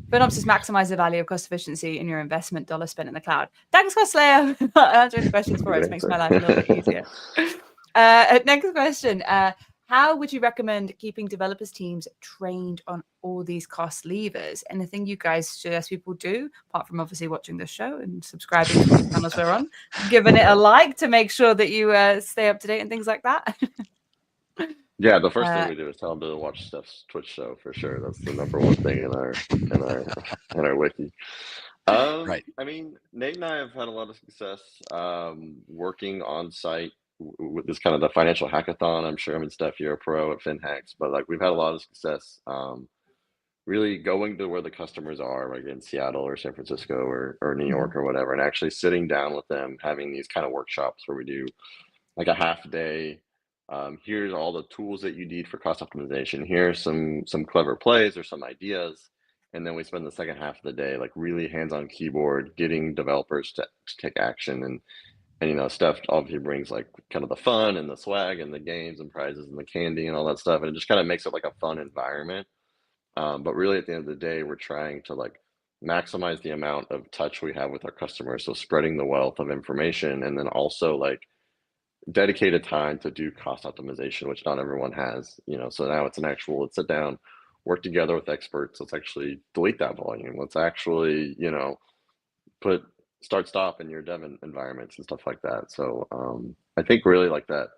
S1: FinOps is maximize the value of cost efficiency in your investment dollar spent in the cloud. Thanks, cost layer. Answering the questions for us makes my life a little bit easier. Next question. How would you recommend keeping developers teams trained on all these cost levers? Anything you guys suggest people do, apart from obviously watching the show and subscribing to the channels we're on, giving it a like to make sure that you stay up to date and things like that?
S2: Yeah, the first thing we do is tell them to watch Steph's Twitch show for sure. That's the number one thing in our wiki.
S3: Right.
S2: I mean, Nate and I have had a lot of success working on site with this kind of the financial hackathon. I'm sure, I mean, Steph, you're a pro at FinHacks, but like we've had a lot of success really going to where the customers are, like in Seattle or San Francisco or New York or whatever, and actually sitting down with them, having these kind of workshops where we do like a half day. Here's all the tools that you need for cost optimization. Here's some clever plays or some ideas. And then we spend the second half of the day like really hands-on keyboard, getting developers to take action. And Steph obviously brings like kind of the fun and the swag and the games and prizes and the candy and all that stuff. And it just kind of makes it like a fun environment. But really at the end of the day, we're trying to like maximize the amount of touch we have with our customers. So spreading the wealth of information, and then also like dedicated time to do cost optimization, which not everyone has, so now it's let's sit down, work together with experts. Let's actually delete that volume. Let's actually, put start stop in your dev environments and stuff like that. So I think really like that,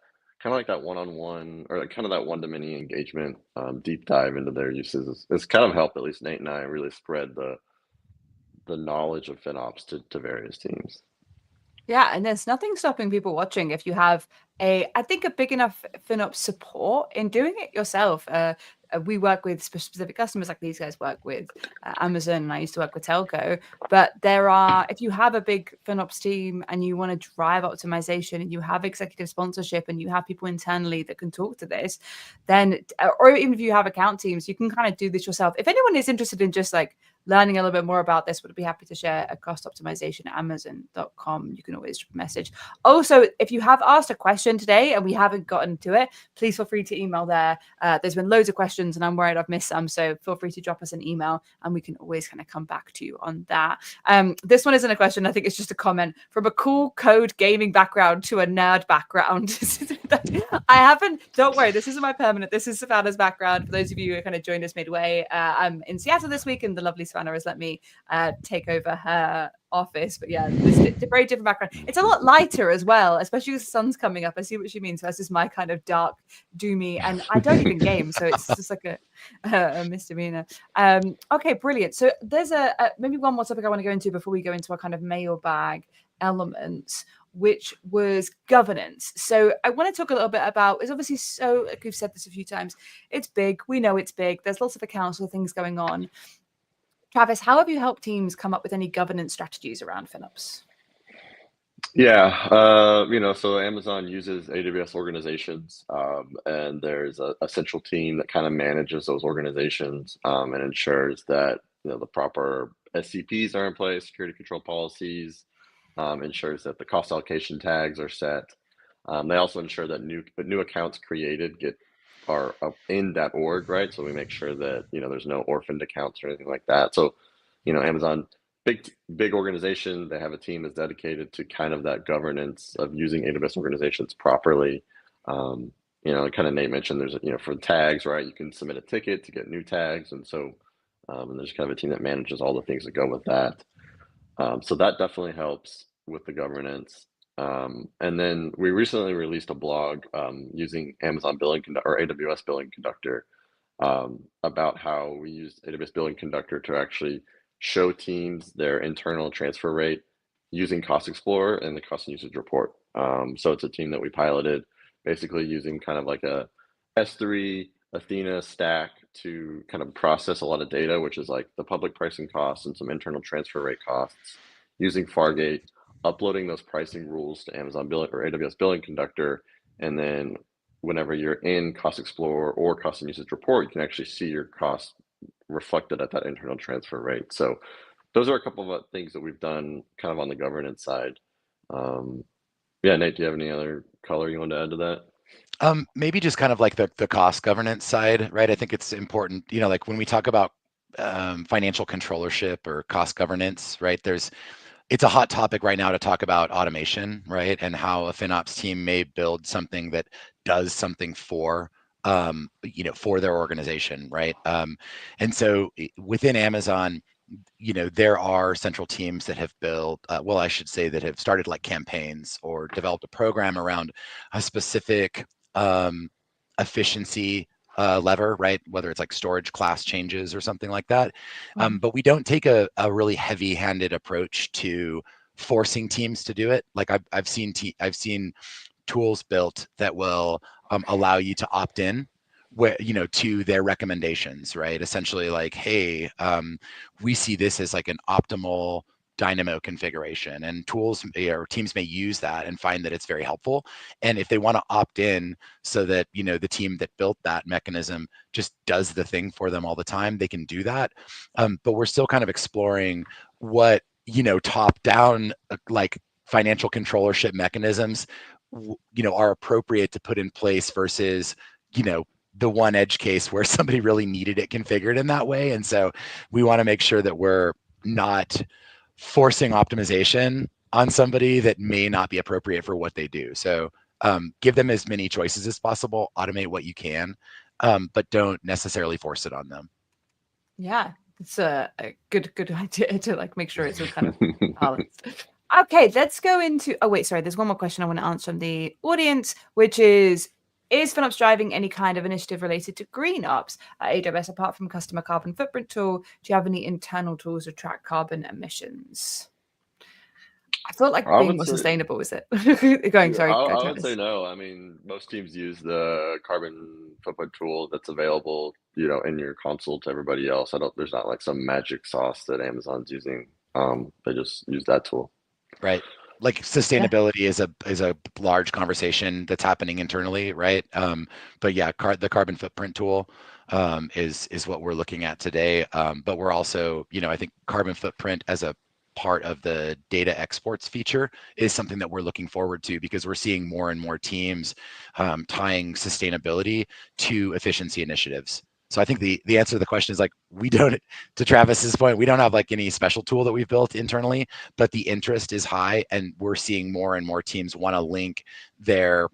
S2: kind of like that one-on-one or like kind of that one-to-many engagement, deep dive into their uses is kind of helped at least Nate and I really spread the knowledge of FinOps to various teams.
S1: Yeah, and there's nothing stopping people watching if you have I think a big enough FinOps support in doing it yourself. We work with specific customers, like these guys work with Amazon, and I used to work with Telco. But if you have a big FinOps team and you want to drive optimization, and you have executive sponsorship, and you have people internally that can talk to this, then, or even if you have account teams, you can kind of do this yourself. If anyone is interested in just like learning a little bit more about this, would be happy to share a cost optimization at Amazon.com. You can always drop a message. Also, if you have asked a question today and we haven't gotten to it, please feel free to email there. There's been loads of questions and I'm worried I've missed some. So feel free to drop us an email and we can always kind of come back to you on that. This one isn't a question. I think it's just a comment. From a cool code gaming background to a nerd background. Don't worry, this isn't my permanent. This is Savannah's background. For those of you who kind of joined us midway, I'm in Seattle this week and the lovely Savannah has let me take over her office. But yeah, it's a very different background. It's a lot lighter as well, especially with the sun's coming up. I see what she means versus my kind of dark, doomy, and I don't even game, so it's just like a misdemeanor. Okay, brilliant. So there's maybe one more topic I want to go into before we go into our kind of mailbag elements, which was governance. So I want to talk a little bit about, it's obviously so, like we've said this a few times, it's big. We know it's big. There's lots of accounts or things going on. Travis, how have you helped teams come up with any governance strategies around FinOps?
S2: Yeah, so Amazon uses AWS organizations, and there's a central team that kind of manages those organizations and ensures that the proper SCPs are in place, security control policies, ensures that the cost allocation tags are set. They also ensure that new accounts created are up in that org, right? So we make sure that there's no orphaned accounts or anything like that. So Amazon, big organization, they have a team that's dedicated to kind of that governance of using AWS organizations properly. Kind of Nate mentioned, there's for tags, right? You can submit a ticket to get new tags, and so and there's kind of a team that manages all the things that go with that. So that definitely helps with the governance. And then we recently released a blog using Amazon Billing Conductor or AWS Billing Conductor about how we use AWS Billing Conductor to actually show teams their internal transfer rate using Cost Explorer and the cost and usage report. So it's a team that we piloted, basically using kind of like a S3 Athena stack to kind of process a lot of data, which is like the public pricing costs and some internal transfer rate costs, using Fargate, uploading those pricing rules to Amazon Billing or AWS Billing Conductor, and then whenever you're in Cost Explorer or Cost and Usage Report, you can actually see your cost reflected at that internal transfer rate. So those are a couple of things that we've done kind of on the governance side. Yeah, Nate, do you have any other color you want to add to that?
S3: Maybe just kind of like the cost governance side, right? I think it's important, like when we talk about financial controllership or cost governance, right? It's a hot topic right now to talk about automation, right? And how a FinOps team may build something that does something for their organization, right? And so within Amazon, there are central teams that have built, I should say that have started like campaigns or developed a program around a specific efficiency lever, right? Whether it's like storage class changes or something like that. But we don't take a really heavy-handed approach to forcing teams to do it. Like I've seen tools built that will allow you to opt in to their recommendations, right? Essentially like, hey, we see this as like an optimal Dynamo configuration, and tools or teams may use that and find that it's very helpful. And if they want to opt in so that the team that built that mechanism just does the thing for them all the time, they can do that. But we're still kind of exploring what top down like financial controllership mechanisms are appropriate to put in place versus the one edge case where somebody really needed it configured in that way. And so we want to make sure that we're not forcing optimization on somebody that may not be appropriate for what they do. So give them as many choices as possible, automate what you can, but don't necessarily force it on them.
S1: Yeah, it's a good idea to like make sure it's all kind of balanced. Okay, let's go into, there's one more question I want to answer from the audience, which is FinOps driving any kind of initiative related to GreenOps at AWS apart from customer carbon footprint tool? Do you have any internal tools to track carbon emissions? I felt like being more sustainable, is it?
S2: I would say no. I mean, most teams use the carbon footprint tool that's available, in your console to everybody else. There's not like some magic sauce that Amazon's using. They just use that tool.
S3: Right. Like sustainability is a large conversation that's happening internally, right? But yeah, the carbon footprint tool is what we're looking at today. But we're also, I think carbon footprint as a part of the data exports feature is something that we're looking forward to, because we're seeing more and more teams tying sustainability to efficiency initiatives. So I think the answer to the question is like, we don't, to Travis's point, we don't have like any special tool that we've built internally, but the interest is high, and we're seeing more and more teams want to link their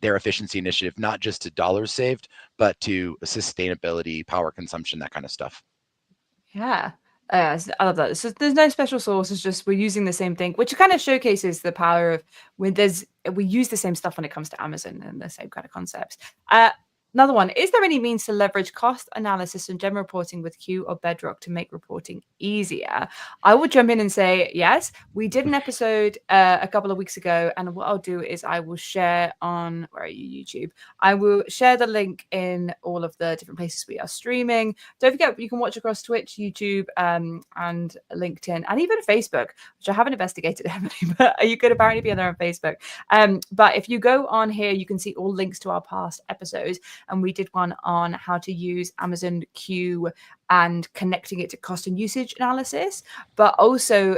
S3: efficiency initiative, not just to dollars saved, but to sustainability, power consumption, that kind of stuff.
S1: Yeah. I love that. So there's no special source. It's just we're using the same thing, which kind of showcases the power of when we use the same stuff when it comes to Amazon and the same kind of concepts. Another one, is there any means to leverage cost analysis and general reporting with Q or Bedrock to make reporting easier? I will jump in and say, yes, we did an episode a couple of weeks ago. And what I'll do is I will share on, where are you, YouTube? I will share the link in all of the different places we are streaming. Don't forget, you can watch across Twitch, YouTube, and LinkedIn, and even Facebook, which I haven't investigated heavily, but you could apparently be on there on Facebook. But if you go on here, you can see all links to our past episodes. and we did one on how to use Amazon Q and connecting it to cost and usage analysis. But also,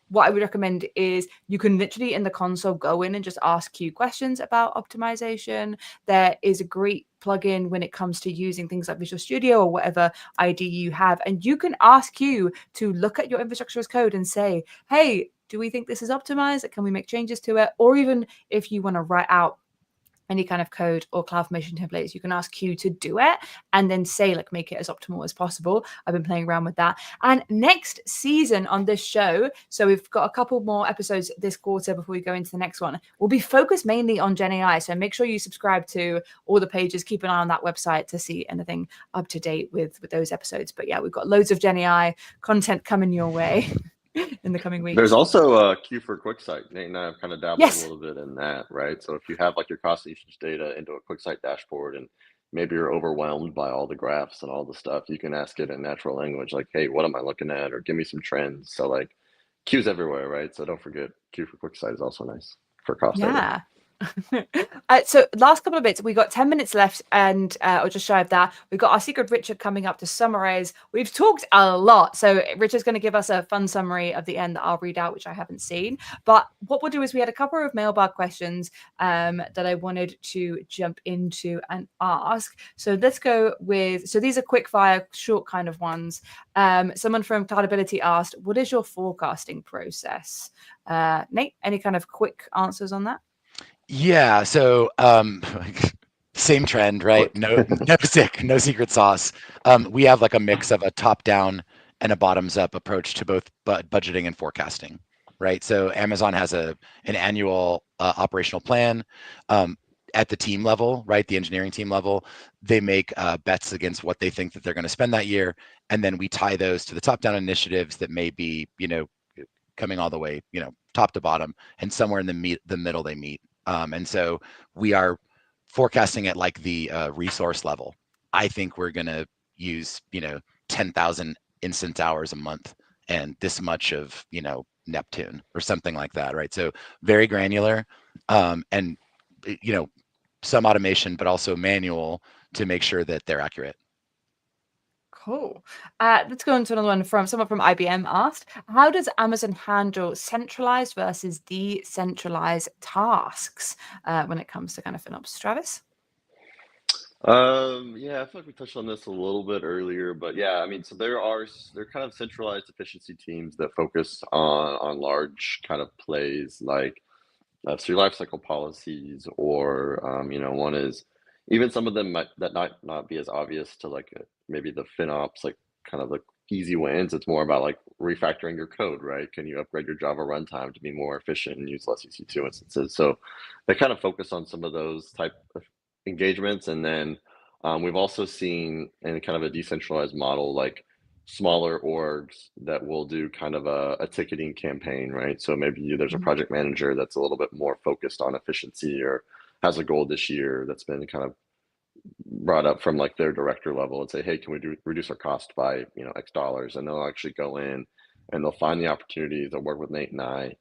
S1: what I would recommend is you can literally in the console go in and just ask Q questions about optimization. There is a great plugin when it comes to using things like Visual Studio or whatever ID you have, and you can ask Q to look at your infrastructure as code and say, hey, do we think this is optimized? Can we make changes to it? Or even if you want to write out any kind of code or CloudFormation templates, you can ask Q to do it and then say, like, make it as optimal as possible. I've been playing around with that. And next season on this show, so we've got a couple more episodes this quarter before we go into the next one, will be focused mainly on Gen AI. So make sure you subscribe to all the pages, keep an eye on that website to see anything up to date with those episodes. But yeah, we've got loads of Gen AI content coming your way in the coming weeks.
S2: There's also a queue for QuickSight. Nate and I have kind of dabbled
S1: Yes.
S2: a little bit in that, right? So if you have like your cost usage data into a QuickSight dashboard and maybe you're overwhelmed by all the graphs and all the stuff, you can ask it in natural language, like, hey, what am I looking at? Or give me some trends. So like queues everywhere, right? So don't forget queue for QuickSight is also nice for cost data.
S1: Yeah. So last couple of bits, we got 10 minutes left, and or just shy of that. We've got our secret Richard coming up to summarize. We've talked a lot, so Richard's going to give us a fun summary of the end that I'll read out, which I haven't seen. But what we'll do is we had a couple of mailbag questions that I wanted to jump into and ask. So let's go with, so these are quick fire, short kind of ones. Someone from Cloudability asked, what is your forecasting process? Nate, any kind of quick answers on that?
S3: Yeah, so same trend, right? No secret sauce. We have like a mix of a top-down and a bottoms-up approach to both budgeting and forecasting, right? So Amazon has an annual operational plan at the team level, right? The engineering team level. They make bets against what they think that they're going to spend that year, and then we tie those to the top-down initiatives that may be, coming all the way, top to bottom, and somewhere in the middle they meet. And so we are forecasting at like the resource level. I think we're going to use, 10,000 instance hours a month and this much of, Neptune or something like that, right? So very granular, and, some automation, but also manual to make sure that they're accurate.
S1: Cool. Let's go on to another one from someone from IBM asked, how does Amazon handle centralized versus decentralized tasks when it comes to kind of FinOps? Travis?
S2: Yeah, I feel like we touched on this a little bit earlier, but yeah, I mean, so there are kind of centralized efficiency teams that focus on large kind of plays like so your lifecycle policies, or one is even some of them might that not be as obvious to like maybe the FinOps, like kind of like easy wins. It's more about like refactoring your code, right? Can you upgrade your Java runtime to be more efficient and use less EC2 instances? So they kind of focus on some of those type of engagements, and then we've also seen in kind of a decentralized model like smaller orgs that will do kind of a ticketing campaign, right? So maybe there's a project manager that's a little bit more focused on efficiency or has a goal this year that's been kind of brought up from like their director level and say, hey, can we reduce our cost by X dollars? And they'll actually go in and they'll find the opportunities. They'll work with Nate and I,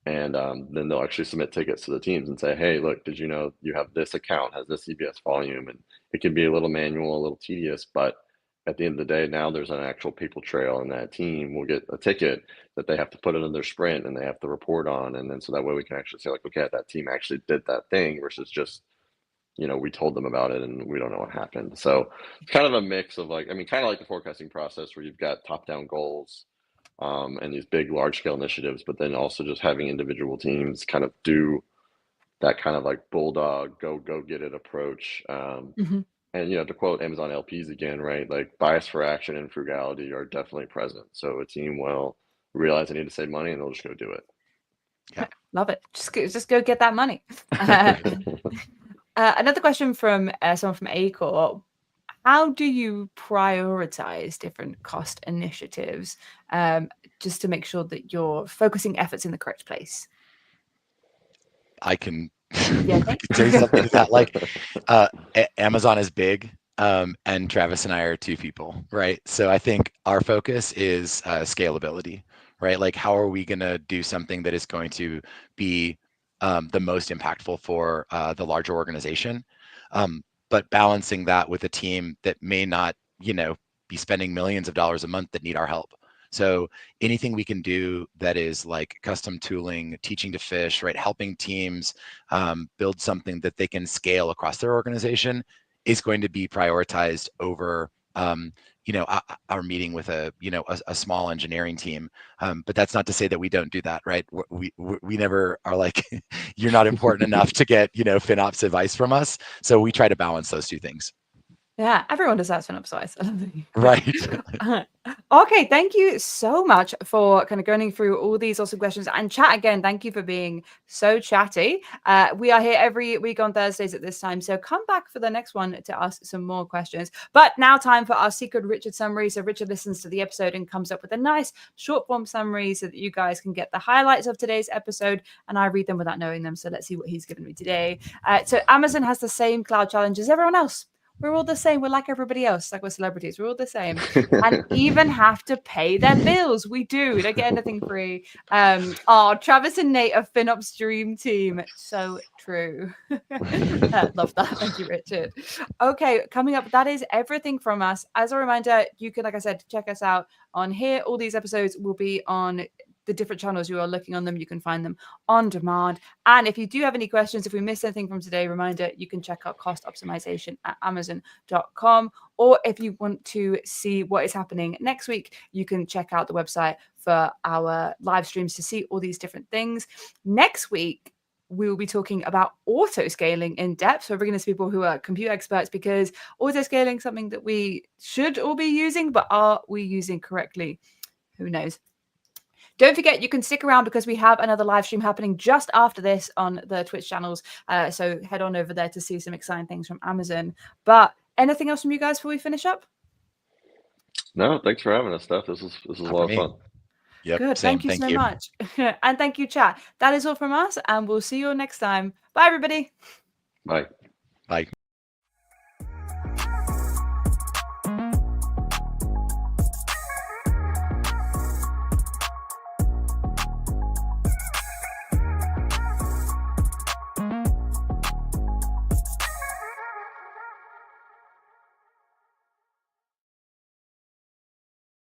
S2: and then they'll actually submit tickets to the teams and say, hey, look, did you know you have this account has this EBS volume? And it can be a little manual, a little tedious, but at the end of the day, now there's an actual paper trail, and that team will get a ticket that they have to put in their sprint and they have to report on. And then so that way we can actually say like, okay, that team actually did that thing versus just, we told them about it and we don't know what happened. So it's kind of a mix of like, I mean, kind of like the forecasting process where you've got top-down goals and these big large scale initiatives, but then also just having individual teams kind of do that kind of like bulldog, go get it approach. And to quote Amazon LPs again, right? Like bias for action and frugality are definitely present. So a team will realize they need to save money and they'll just go do it.
S1: Yeah, love it. Just go get that money. Another question from someone from Acor. How do you prioritize different cost initiatives just to make sure that you're focusing efforts in the correct place?
S3: I can
S1: Yeah.
S3: I can say something to that. Like Amazon is big, and Travis and I are two people, right? So I think our focus is scalability, right? Like how are we going to do something that is going to be the most impactful for the larger organization? but balancing that with a team that may not, be spending millions of dollars a month that need our help. So anything we can do that is like custom tooling, teaching to fish, right, helping teams build something that they can scale across their organization is going to be prioritized over our meeting with a small engineering team. But that's not to say that we don't do that, right? We never are like, you're not important enough to get FinOps advice from us. So we try to balance those two things.
S1: Yeah, everyone deserves Finops advice.
S3: Right.
S1: Okay, thank you so much for kind of going through all these awesome questions. And chat again, thank you for being so chatty. We are here every week on Thursdays at this time, so come back for the next one to ask some more questions. But now time for our secret Richard summary. So Richard listens to the episode and comes up with a nice short form summary so that you guys can get the highlights of today's episode, and I read them without knowing them. So let's see what he's given me today. So Amazon has the same cloud challenge as everyone else. We're all the same. We're like everybody else, like we're celebrities. We're all the same, and even have to pay their bills. We do. We don't get anything free. Travis and Nate of Finops Dream Team. So true. Love that. Thank you, Richard. Okay, coming up, that is everything from us. As a reminder, you can, like I said, check us out on here. All these episodes will be on the different channels. You are looking on them, you can find them on demand. And if you do have any questions, if we missed anything from today, reminder, you can check out cost optimization at amazon.com. Or if you want to see what is happening next week, you can check out the website for our live streams to see all these different things. Next week, we will be talking about auto scaling in depth. So we're bringing in people who are computer experts, because auto scaling is something that we should all be using, but are we using correctly? Who knows? Don't forget, you can stick around because we have another live stream happening just after this on the Twitch channels. So head on over there to see some exciting things from Amazon. But anything else from you guys before we finish up?
S2: No, thanks for having us, Steph. This was a lot of fun.
S3: Yep,
S1: good.
S3: same.
S1: Thank you so much. And thank you, chat. That is all from us, and we'll see you all next time. Bye, everybody.
S2: Bye.